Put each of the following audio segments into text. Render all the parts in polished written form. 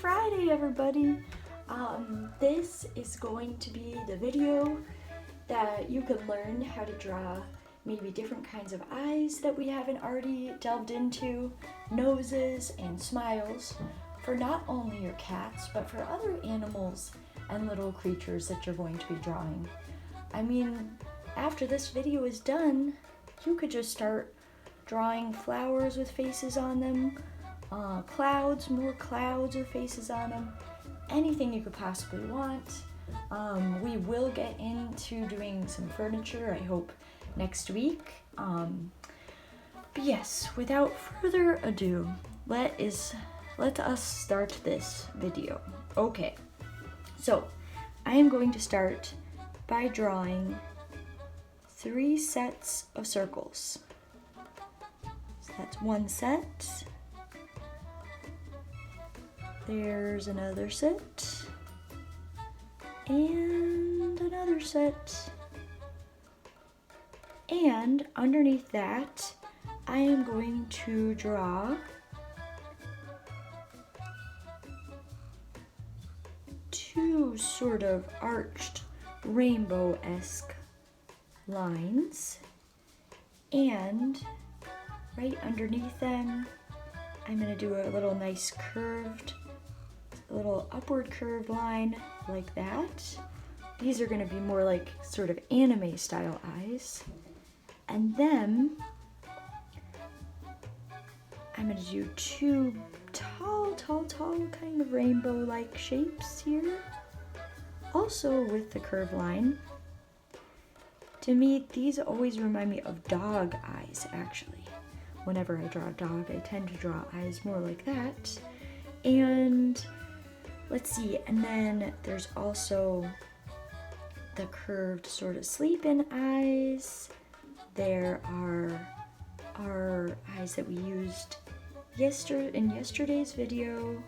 Friday, everybody. This is going to be the video that you can learn how to draw maybe different kinds of eyes that we haven't already delved into, noses and smiles for not only your cats, but for other animals and little creatures that you're going to be drawing. I mean, after this video is done, you could just start drawing flowers with faces on them, clouds, more clouds with faces on them, anything you could possibly want. We will get into doing some furniture, I hope, next week. But yes, without further ado, let us start this video. Okay, so I am going to start by drawing 3 sets of circles. So that's one set. There's another set. And another set. And underneath that, I am going to draw 2 sort of arched rainbow-esque lines, and right underneath them I'm going to do a little nice curved, a little upward curved line like that. These are going to be more like sort of anime style eyes, and then I'm going to do 2 tall kind of rainbow like shapes here, also with the curved line. To me, these always remind me of dog eyes, actually. Whenever I draw a dog, I tend to draw eyes more like that. And let's see, and then there's also the curved sort of sleep-in eyes. There are our eyes that we used in yesterday's video.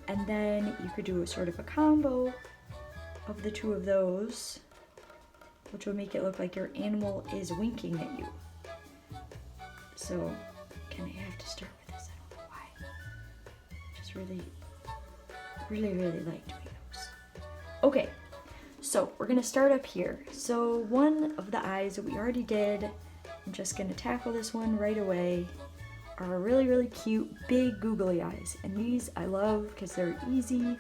And then you could do a sort of a combo of the 2 of those, which will make it look like your animal is winking at you. So, I have to start with this? I don't know why. Just really like doing those. Okay, so we're gonna start up here. So one of the eyes that we already did, I'm just gonna tackle this one right away, are really cute, big googly eyes. And these I love because they're easy,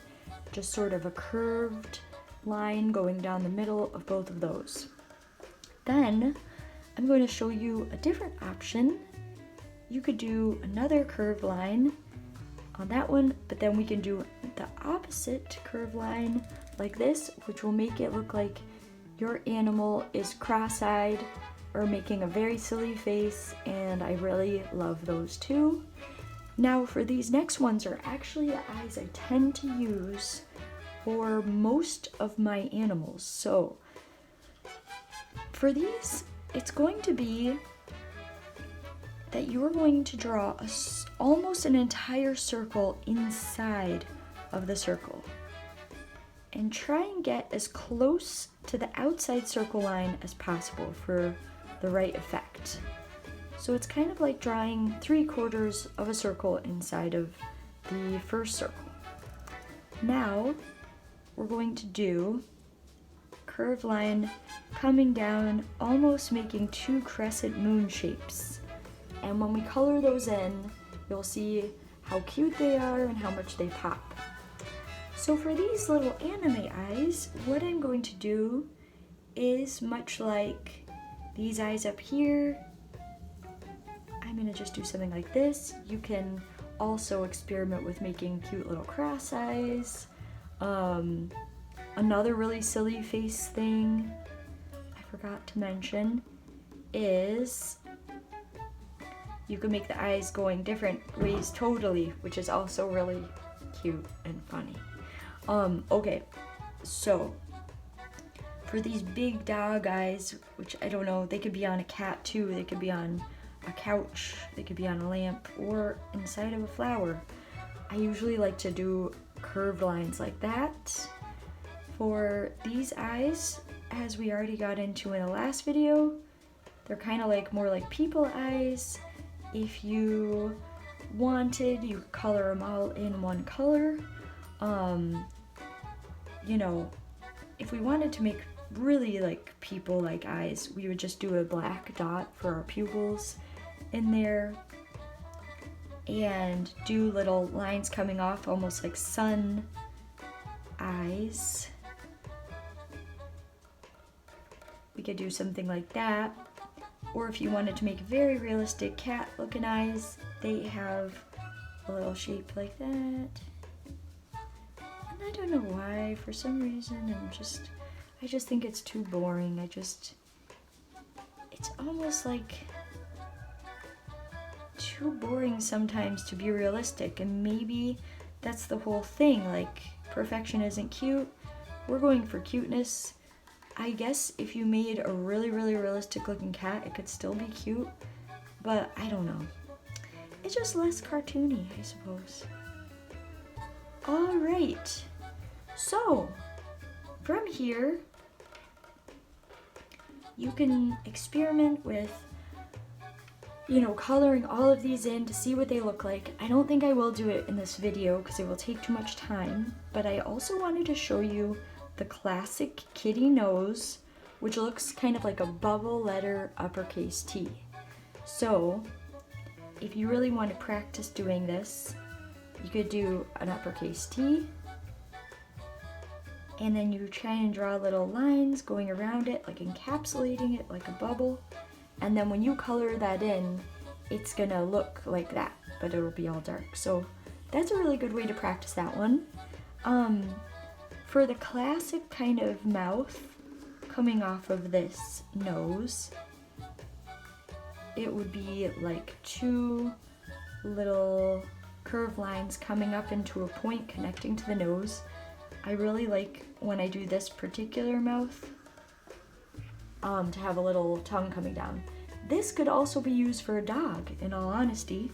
just sort of a curved line going down the middle of both of those. Then I'm going to show you a different option. You could do another curved line on that one, but then we can do the opposite curved line like this, which will make it look like your animal is cross-eyed or making a very silly face, and I really love those too. Now for these next ones are actually the eyes I tend to use for most of my animals. So for these, it's going to be that you are going to draw almost an entire circle inside of the circle, and try and get as close to the outside circle line as possible for the right effect. So it's kind of like drawing 3/4 of a circle inside of the first circle. Now we're going to do curved line coming down, almost making 2 crescent moon shapes. And when we color those in, you'll see how cute they are and how much they pop. So for these little anime eyes, what I'm going to do is much like these eyes up here. I'm going to just do something like this. You can also experiment with making cute little cross eyes. Another really silly face thing I forgot to mention is you can make the eyes going different ways totally, which is also really cute and funny. Okay, so for these big dog eyes, which I don't know, they could be on a cat too, they could be on a couch, they could be on a lamp, or inside of a flower. I usually like to do curved lines like that. For these eyes, as we already got into in the last video, they're kind of like more like people eyes. If you wanted, you could color them all in one color. You know, if we wanted to make really like people like eyes, we would just do a black dot for our pupils in there and do little lines coming off almost like sun eyes. We could do something like that. Or if you wanted to make very realistic cat looking eyes, they have a little shape like that. And I don't know why, for some reason, I just think it's too boring. It's almost like too boring sometimes to be realistic, and maybe that's the whole thing, like perfection isn't cute. We're going for cuteness. I guess if you made a really, really realistic looking cat, it could still be cute, but I don't know. It's just less cartoony, I suppose. All right, so from here, you can experiment with, you know, coloring all of these in to see what they look like. I don't think I will do it in this video because it will take too much time, but I also wanted to show you the classic kitty nose, which looks kind of like a bubble letter uppercase T. So if you really want to practice doing this, you could do an uppercase T, and then you try and draw little lines going around it, like encapsulating it like a bubble. And then when you color that in, it's gonna look like that, but it'll be all dark. So that's a really good way to practice that one. For the classic kind of mouth coming off of this nose, it would be like two little curved lines coming up into a point connecting to the nose. I really like when I do this particular mouth to have a little tongue coming down. This could also be used for a dog, in all honesty.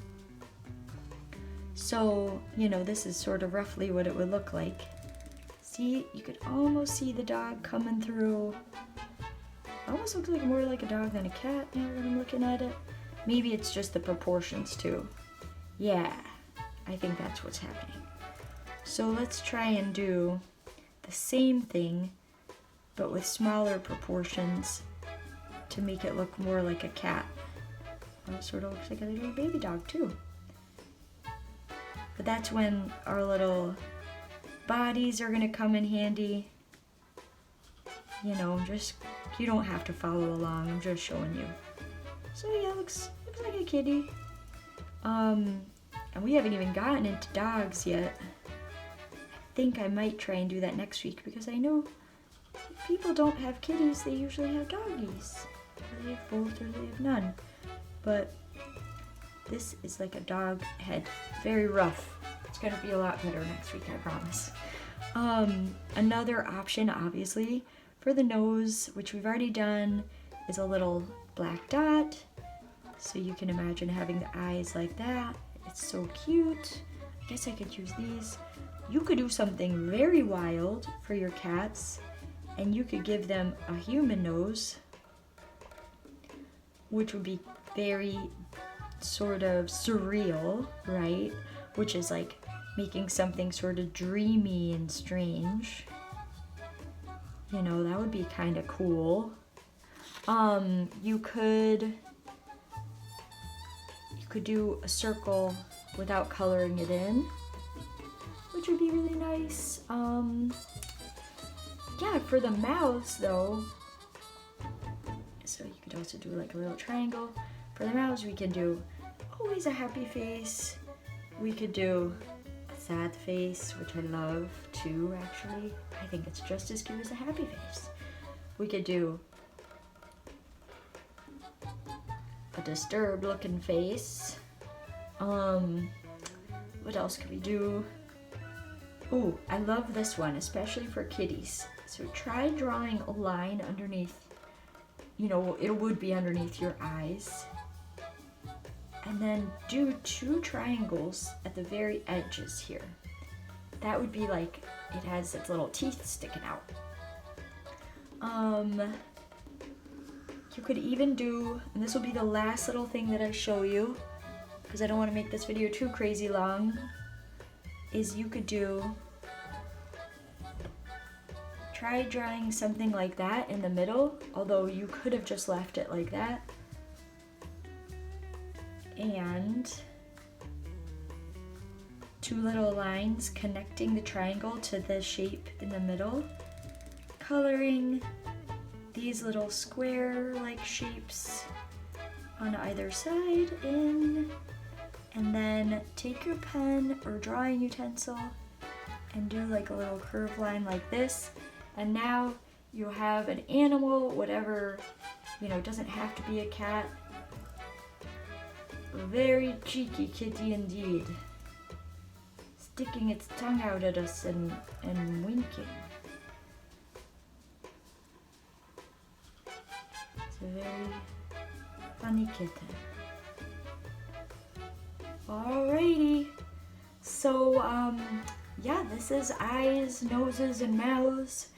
So, you know, this is sort of roughly what it would look like. See, you could almost see the dog coming through. Almost looks like more like a dog than a cat now that I'm looking at it. Maybe it's just the proportions too. Yeah, I think that's what's happening. So let's try and do the same thing, but with smaller proportions to make it look more like a cat. Well, it sort of looks like a little baby dog too. But that's when our little bodies are gonna come in handy. You know, you don't have to follow along, I'm just showing you. So yeah, looks like a kitty. And we haven't even gotten into dogs yet. I think I might try and do that next week, because I know if people don't have kitties, they usually have doggies. Or they have both, or they have none. But this is like a dog head, very rough. It's gonna be a lot better next week, I promise. Another option, obviously, for the nose, which we've already done, is a little black dot. So you can imagine having the eyes like that. It's so cute. I guess I could use these. You could do something very wild for your cats, and you could give them a human nose, which would be very sort of surreal, right? Which is like making something sort of dreamy and strange. You know, that would be kind of cool. You could do a circle without coloring it in, which would be really nice. Yeah, for the mouths though, so you could also do like a little triangle. For the mouths, we can do always a happy face. We could do a sad face, which I love too, actually. I think it's just as cute as a happy face. We could do a disturbed looking face. What else could we do? Oh, I love this one, especially for kitties. So try drawing a line underneath, you know, it would be underneath your eyes. And then do two triangles at the very edges here. That would be like, it has its little teeth sticking out. You could even do, and this will be the last little thing that I show you, because I don't want to make this video too crazy long, is you could try drawing something like that in the middle, although you could have just left it like that. And 2 little lines connecting the triangle to the shape in the middle, coloring these little square-like shapes on either side in, and then take your pen or drawing utensil and do like a little curved line like this, and now you have an animal, whatever, you know, it doesn't have to be a cat. A very cheeky kitty indeed, sticking its tongue out at us and winking. It's a very funny kitten. Alrighty, so yeah, this is eyes, noses, and mouths.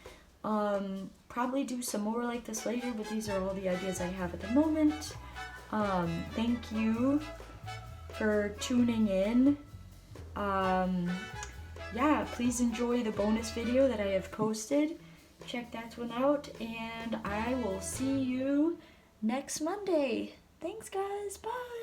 Probably do some more like this later, but these are all the ideas I have at the moment. Thank you for tuning in. Yeah, please enjoy the bonus video that I have posted. Check that one out, and I will see you next Monday. Thanks, guys. Bye.